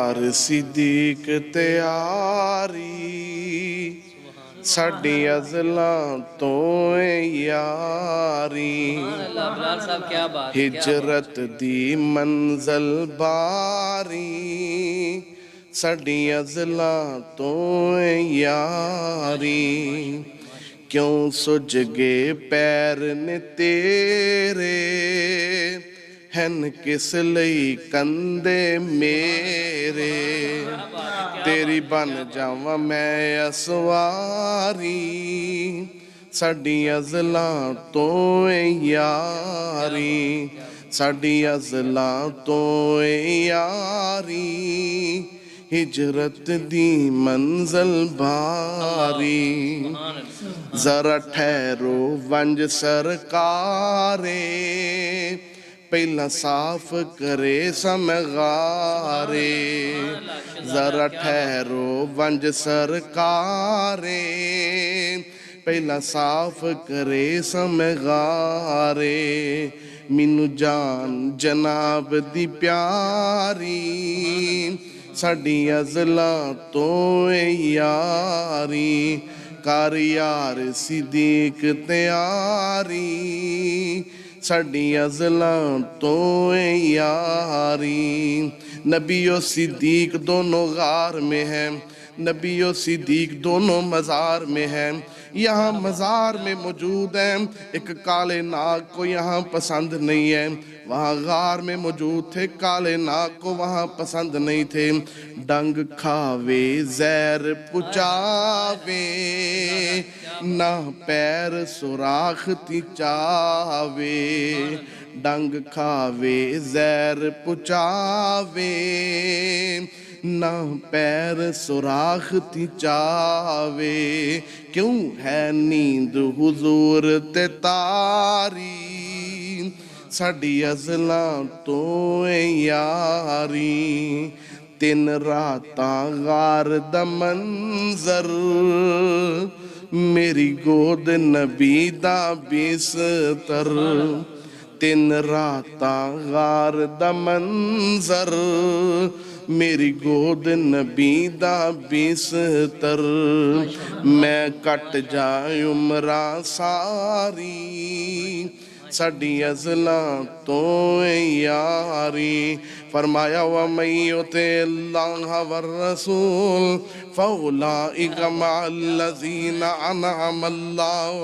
यार सिद्दीक त्यारी साडी अज़लां तो यारी हिजरत दी मंज़िल बारी साडी अज़लां तो यारी क्यों सुज गए पैर ने तेरे हैन किस लई कंदे मेरे तेरी बन जावां मैं असवारी साडी अज़लां तो यारी साडी अज़लां तो यारी हिजरत दी मंज़िल बारी जरा ठहरो वंज सरकारे पहला साफ करे समगारे जरा ठहरो वंज सरकारे पहला साफ करे समगारे मिनू जान जनाब दी प्यारी साडी अज़लां तो यारी कर यार सिद्दीक त्यारी साडी अज़लां तो यारी नबी और सिद्दीक दोनों गार में हैं नबी और सिद्दीक दोनों मज़ार में हैं यहाँ मज़ार में मौजूद हैं एक काले नाग को यहाँ पसंद नहीं है वहाँ गार में मौजूद थे काले नाग को वहाँ पसंद नहीं थे डंग खावे जहर पुचावे ना पैर सुराख ती चावे डंग खावे जहर पुचावे ना पैर सुराख ती चावे क्यों है नींद हुजूर ते तारी साडी अज़लां तो यारी तीन रातां गार दा मंज़र मेरी गोद नबी दा बिस्तर तीन रातां गार दा मंज़र मेरी गोद नबी दा बिस्तर मैं कट जाए उमरा सारी साडी अज़लां तो यारी फरमाया व मय्युति अल्लाह व रसूल फउलाइक मअल्लज़ीना अनअमा अल्लाहु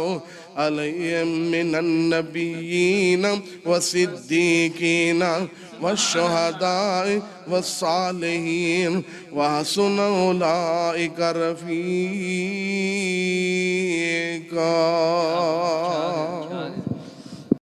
अलैहिम मिनन नबिय्यीन व सिद्दीकीन व शुहदाए व सालिहीन व हसुन उलाइक रफ़ीक़ा।